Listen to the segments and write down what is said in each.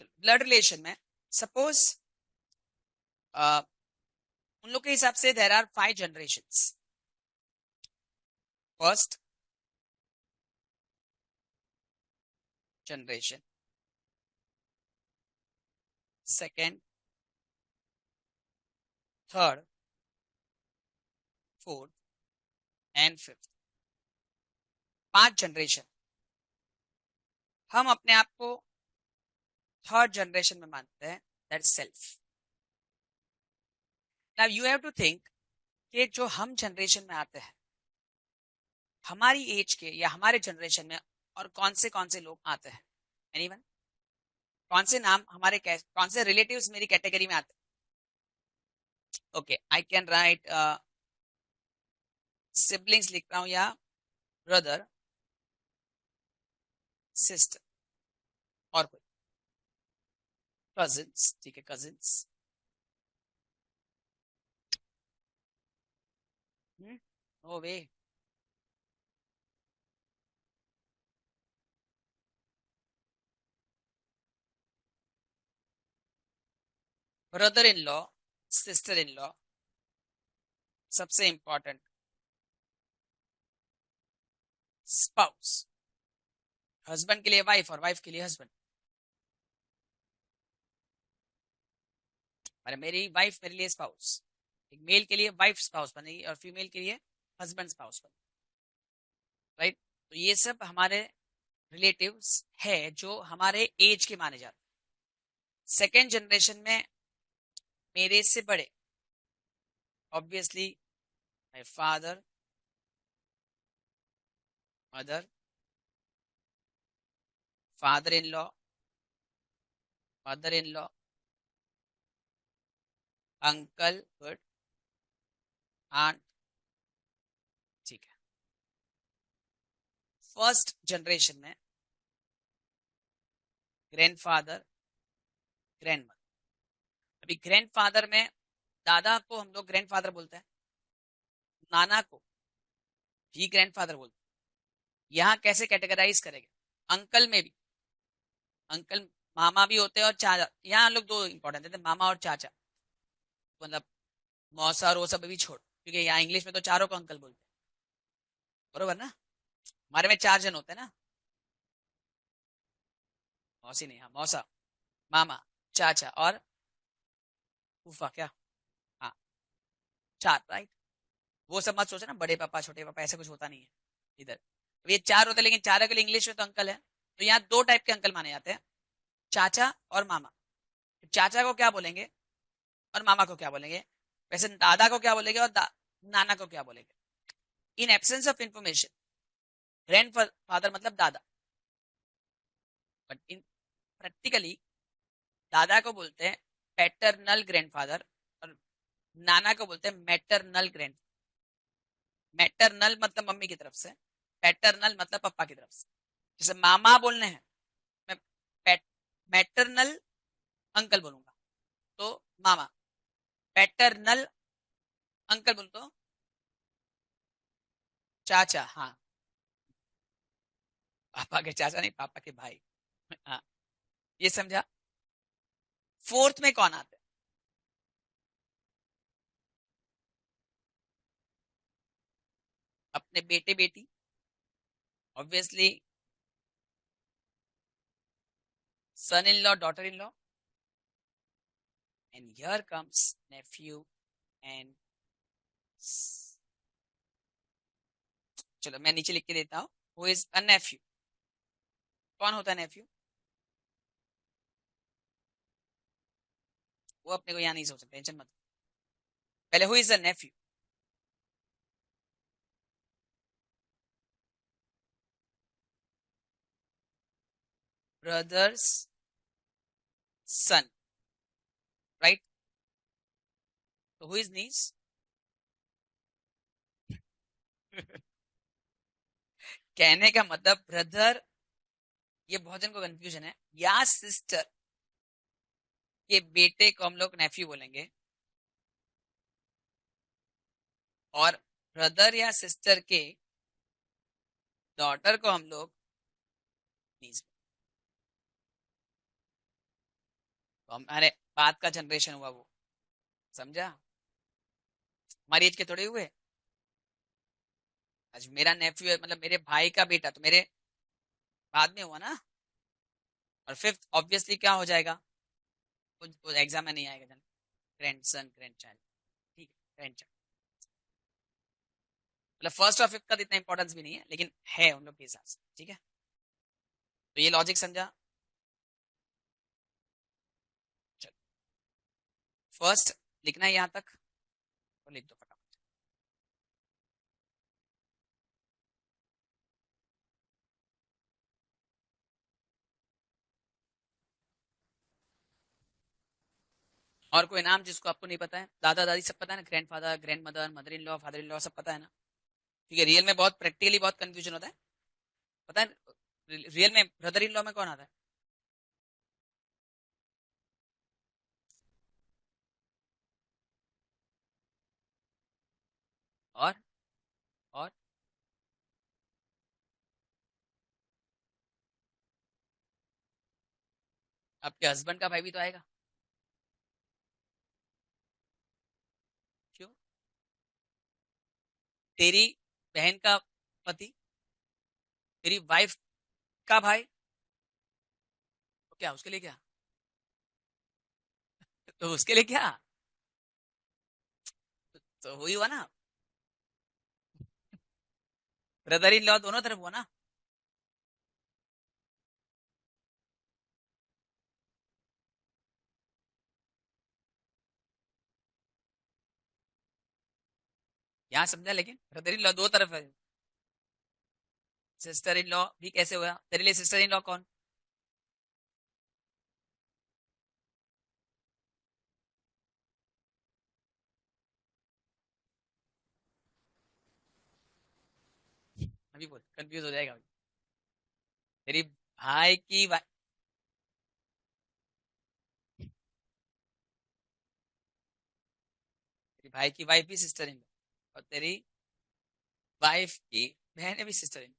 Blood relation में suppose उन लोग के हिसाब से there are 5 generations. First generation, second, third, fourth and fifth. 5 generation. हम अपने आप को थर्ड जनरेशन में मानते हैं, that self. Now you have to think कि जो हम जनरेशन में आते हैं, हमारी एज के या हमारे जनरेशन में और कौन से लोग आते हैं. एनीवन? कौन से नाम हमारे, कौन से रिलेटिव्स मेरी कैटेगरी में आते हैं? Okay, I can write siblings लिख रहा हूं, या ब्रदर, सिस्टर, और कोई कजिन्स. ठीक है, cousins. No way. Brother in law, sister in law, सबसे इंपॉर्टेंट स्पाउस. हस्बैंड के लिए वाइफ और वाइफ के लिए हस्बैंड. मेरी वाइफ मेरे लिए स्पाउस. एक मेल के लिए वाइफ स्पाउस बनेगी और फीमेल के लिए हस्बैंड स्पाउस बनेगी. राइट? तो ये सब हमारे रिलेटिव्स है जो हमारे एज के माने जाते हैं. सेकेंड जनरेशन में मेरे से बड़े, obviously my father, mother, father in law, mother in law, uncle, good, aunt. ठीक है. फर्स्ट जनरेशन में ग्रैंडफादर, ग्रैंडमदर. अभी ग्रैंडफादर में दादा को हम लोग ग्रैंडफादर बोलते हैं, नाना को भी ग्रैंडफादर बोलते हैं. यहाँ कैसे कैटेगराइज करेंगे? अंकल में भी, अंकल मामा भी होते हैं और चाचा. यहाँ लोग दो इंपॉर्टेंट थे, मामा और चाचा. मतलब मौसा और वो सब भी छोड़, क्योंकि यहाँ इंग्लिश में तो चारों को अंकल बोलते हैं, बरोबर ना? हमारे में 4 जन होते हैं ना. मौसी नहीं, हाँ, मौसा, मामा, चाचा और फूफा. क्या? हाँ, 4. राइट? वो सब मत सोचना बड़े पापा छोटे पापा, ऐसा कुछ होता नहीं है इधर. अब ये 4 होते हैं, लेकिन चारों के लिए इंग्लिश में तो अंकल है. तो यहाँ 2 टाइप के अंकल माने जाते हैं, चाचा और मामा. चाचा को क्या बोलेंगे और मामा को क्या बोलेंगे? वैसे दादा को क्या बोलेंगे और नाना को क्या बोलेंगे? In absence of information, grand father मतलब दादा, बट इन प्रैक्टिकली दादा को बोलते हैं पैटर्नल ग्रैंडफादर और नाना को बोलते हैं मैटरनल ग्रैंड. मैटरनल मतलब मम्मी की तरफ से, पैटर्नल मतलब पापा की तरफ से. जैसे मामा बोलने हैं, मैं मैटरनल अंकल बोलूंगा तो मामा, पैटर्नल अंकल बोल तो चाचा. हाँ, पापा के चाचा नहीं, पापा के भाई. हाँ, ये समझा? फोर्थ में कौन आते हैं? अपने बेटे बेटी, obviously son in law, daughter in law, and here comes nephew and. चलो मैं नीचे लिख के देता हूँ, हु इज अ नेफ्यू. कौन होता है नेफ्यू? वो अपने को यहाँ नहीं सोच सकते, टेंशन मत. पहले who is a nephew? Brother's son. Right? तो हु इज नीस? कहने का मतलब ब्रदर, ये बहुत जन को कंफ्यूजन है, या सिस्टर के बेटे को हम लोग नेफ्यू बोलेंगे, और ब्रदर या सिस्टर के डॉटर को हम लोग नीस. हमारे बाद का जनरेशन हुआ वो, समझा? हमारी एज के थोड़े हुए। आज मेरा नेफ्यू है, मतलब मेरे भाई का बेटा, तो मेरे बाद में हुआ ना। और फिफ्थ ऑब्वियसली क्या हो जाएगा, वो एग्जाम में नहीं आएगा जन, ग्रैंड सन ग्रैंड चाइल्ड। ठीक है, ग्रैंड चाइल्ड। मतलब फर्स्ट और फिफ्थ का तो इतना इंपॉर्टेंस भी नहीं है, लेकिन है उन लोग के हिसाब से। ठीक है, तो ये लॉजिक समझा। चलो, फर्स्ट लिखना है यहाँ तक, तो लिख दो फटाफट। और कोई नाम जिसको आपको नहीं पता है? दादा दादी सब पता है ना, grand father, grand mother, mother in law, father in law, सब पता है ना? ठीक है, रियल में बहुत प्रैक्टिकली बहुत कंफ्यूजन होता है, पता है? रियल में ब्रदर इन लॉ में कौन आता है? और आपके हस्बैंड का भाई भी तो आएगा। क्यों? तेरी बहन का पति, तेरी वाइफ का भाई, तो क्या उसके लिए क्या? तो उसके लिए क्या? तो वही हुआ ना, ब्रदर इन लॉ दोनों तरफ हुआ ना। यहाँ समझा, लेकिन ब्रदर इन लॉ दो तरफ है। सिस्टर इन लॉ भी कैसे हुआ तेरे लिए? सिस्टर इन लॉ कौन? अभी बोल, कंफ्यूज हो जाएगा अभी। तेरी भाई की तेरी भाई की वाइफ भी सिस्टर इन लॉ, और तेरी वाइफ की बहन भी सिस्टर इन।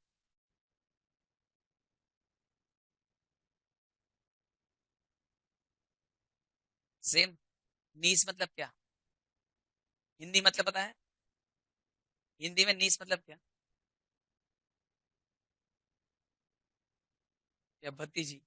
सेम। नीस मतलब क्या? हिंदी मतलब पता है? हिंदी में नीस मतलब क्या? या भतीजी।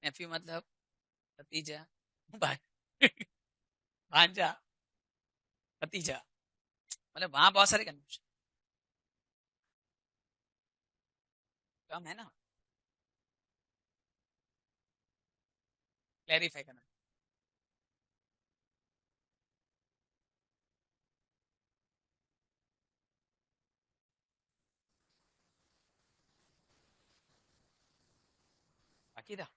नेफ्यू मतलब भतीजा, भाई, भांजा, भतीजा। मतलब वहां बहुत सारे कंफ्यूजन कम है ना, क्लैरिफाई करना। बाकी था।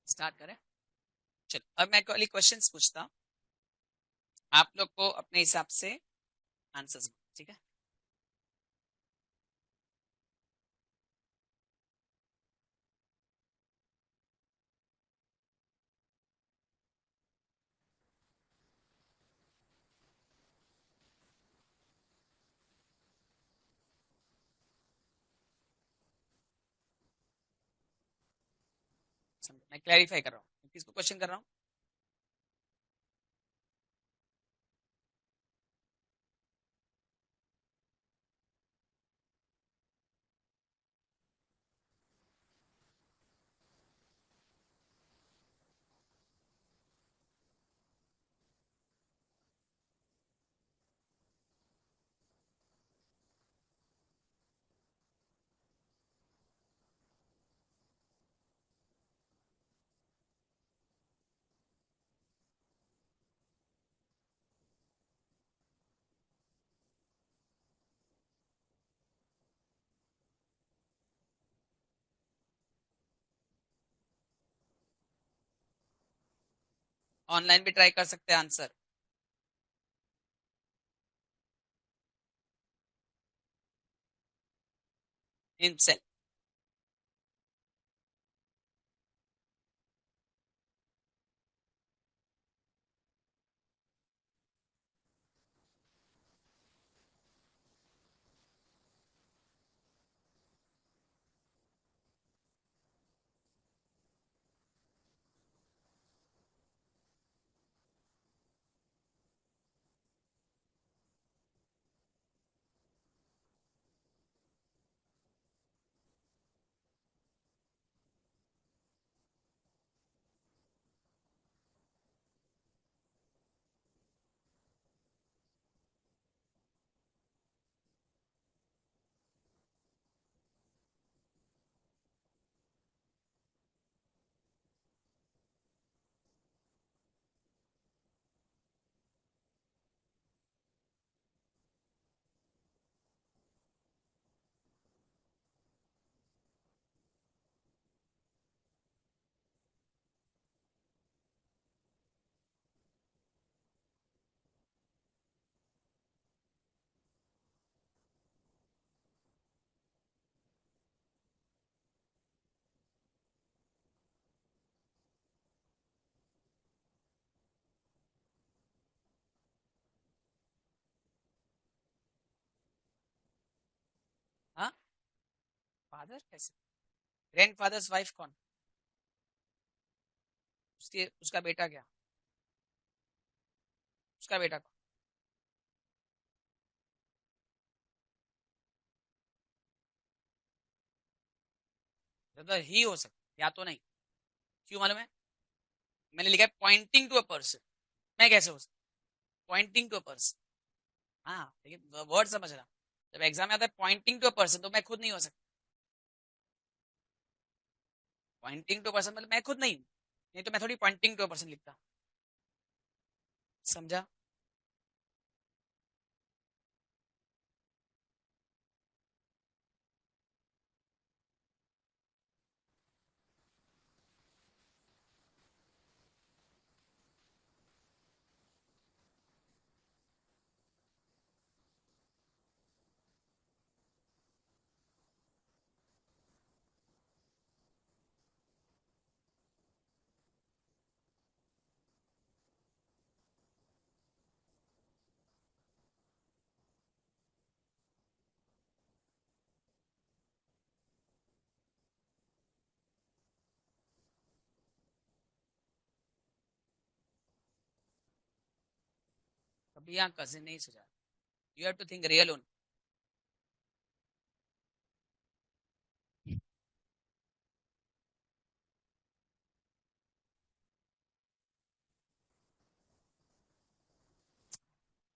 स्टार्ट करें। चलो अब मैं वाली क्वेश्चंस पूछता हूँ, आप लोग को अपने हिसाब से आंसर्स, ठीक है। मैं क्लैरिफाई कर रहा हूँ, किसको क्वेश्चन कर रहा हूँ। ऑनलाइन भी ट्राई कर सकते हैं आंसर। हिमसेल्फ। हाँ, फादर कैसे, ग्रैंड फादर्स वाइफ कौन, उसके उसका बेटा क्या, उसका बेटा कौन। ब्रदर ही हो सकता या तो नहीं, क्यों मालूम है, मैंने लिखा है पॉइंटिंग टू अ पर्सन, मैं कैसे हो सकता, पॉइंटिंग टू अ पर्सन। हाँ लेकिन वर्ड समझ रहा, जब एग्जाम में आता है पॉइंटिंग टू अ पर्सन तो मैं खुद नहीं हो सकता, पॉइंटिंग टू पर्सन मतलब मैं खुद नहीं हूँ, नहीं तो मैं थोड़ी पॉइंटिंग टू पर्सन लिखता। समझा। कभी यहाँ कजिन नहीं सुझा, you have to think real own.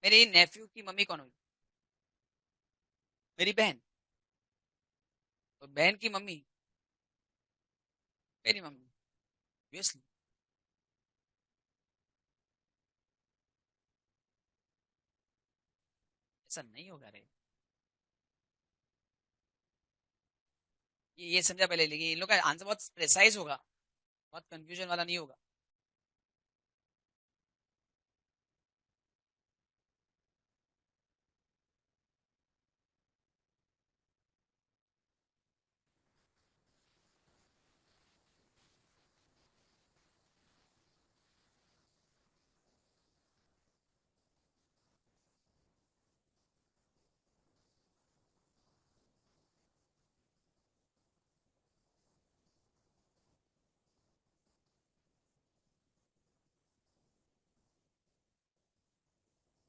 मेरे नेफ्यू की मम्मी कौन हुई, मेरी बहन, तो बहन की मम्मी मेरी मम्मी, ऑब्वियसली। ऐसा नहीं होगा रे, ये समझा पहले, लेकिन इन लोग का आंसर बहुत प्रिसाइज होगा। बहुत कंफ्यूजन वाला नहीं होगा।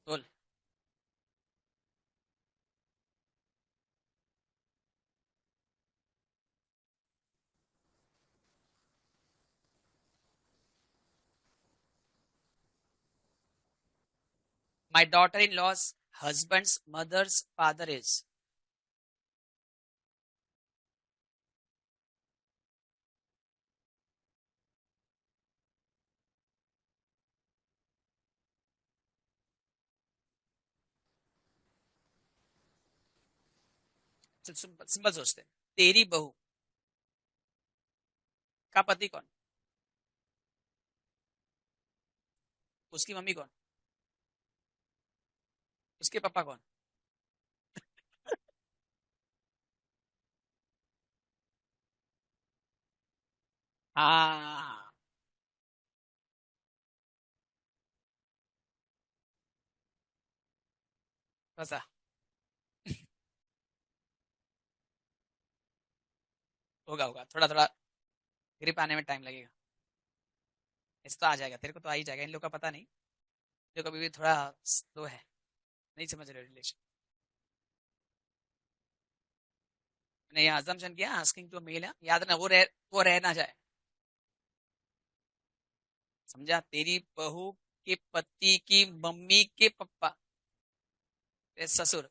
बोल। My daughter in law's husband's mother's father is. Simple सोचते हैं। तेरी बहू का पति कौन? उसकी मम्मी कौन? उसके पापा कौन? हाँ। फंसा। होगा होगा, थोड़ा थोड़ा ग्रिप आने में टाइम लगेगा। इस तो आ जाएगा, तेरे को तो आ ही जाएगा, इन लोग का पता नहीं। जो कभी भी थोड़ा स्लो है, नहीं समझ रहे रिलेशन। मैंने ये assumption किया आस्किंग टू मेल है, याद ना वो रह ना जाए। समझा? तेरी बहू के पति की मम्मी के पापा, तेरे ससुर।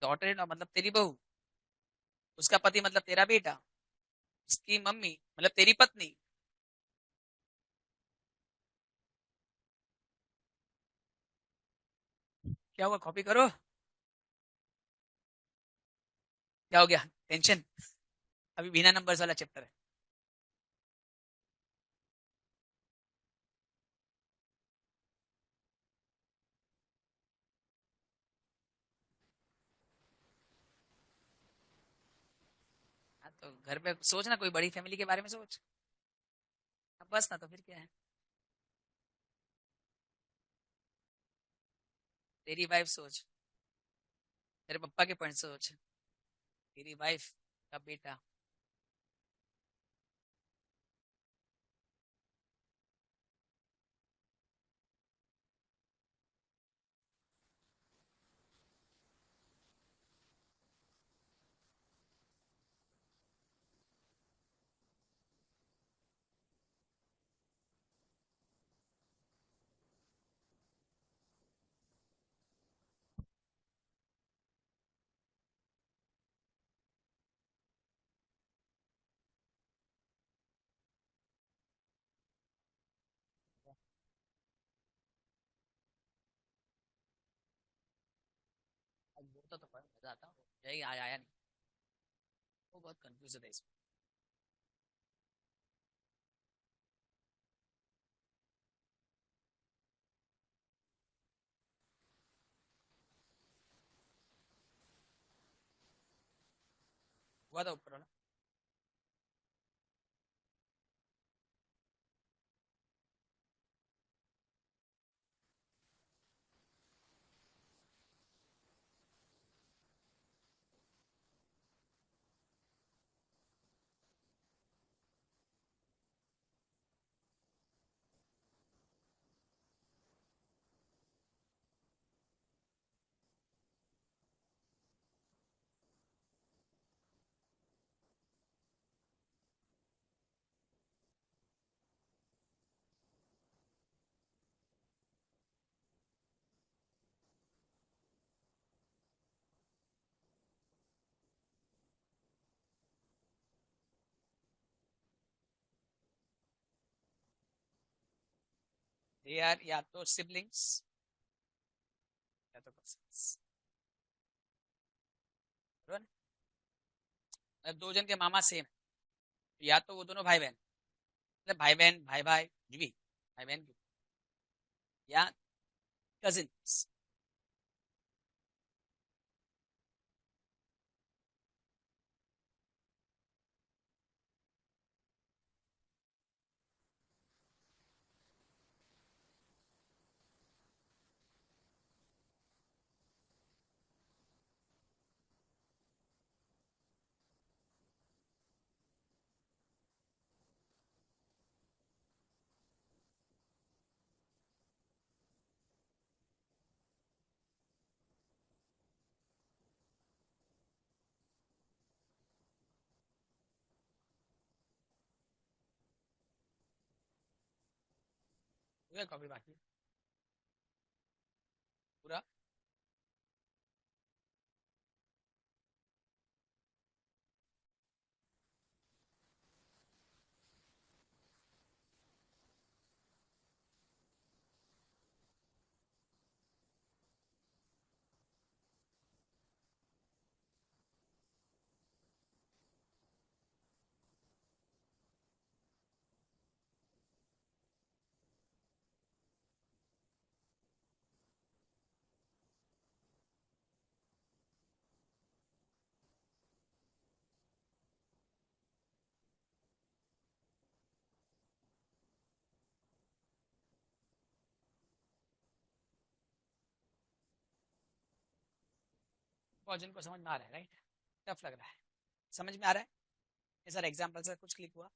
डॉटर इन मतलब तेरी बहू, उसका पति मतलब तेरा बेटा, उसकी मम्मी मतलब तेरी पत्नी। क्या हुआ, कॉपी करो। क्या हो गया, टेंशन? अभी बिना नंबर्स वाला चैप्टर है। हाँ, तो घर पे सोच ना, कोई बड़ी फैमिली के बारे में सोच। अब बस ना, तो फिर क्या है। तेरी वाइफ सोच, तेरे पप्पा के पॉइंट सोच, तेरी वाइफ का बेटा। अब वो तो पढ़ मजा आता हूँ, यही आया आया नहीं। वो बहुत कंफ्यूज है इसमें। हुआ था ऊपर वाला। दे आर या तो सिबलिंग्स या तो cousins। बराबर? मतलब दो जन के मामा सेम है, या तो वो दोनों भाई बहन, मतलब भाई बहन भाई भाई जो भी, भाई बहन क्यों, या कजिन। पूरा कॉपी बाकी पूरा। बहुत जन को समझ में आ रहा है, राइट? टफ लग रहा है, समझ में आ रहा है? ये सर एग्जाम्पल से कुछ क्लिक हुआ?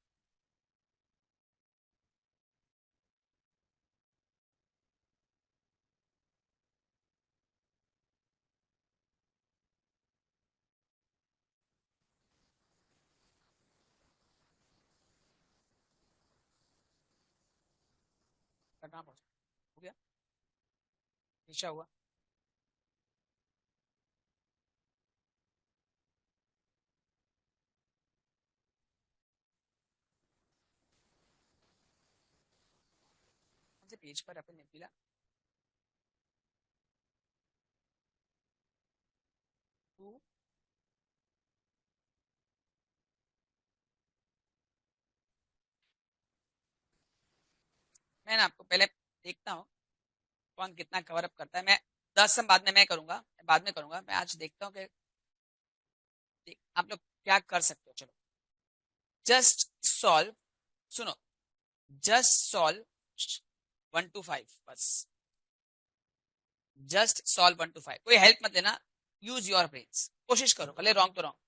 कहाँ पहुंचा? हो गया? निशा हुआ? कौन से पेज पर अपन ने मिला? टू। मैं ना आपको पहले देखता हूँ कौन कितना कवर अप करता है। मैं 10 सम बाद में मैं करूंगा, बाद में करूंगा। मैं आज देखता हूँ कि आप लोग क्या कर सकते हो। चलो, जस्ट सॉल्व, सुनो, जस्ट सॉल्व 1 to 5 बस। जस्ट सॉल्व 1 to 5, कोई हेल्प मत लेना, यूज योर ब्रेन्स, कोशिश करो, भले रॉन्ग तो रॉन्ग।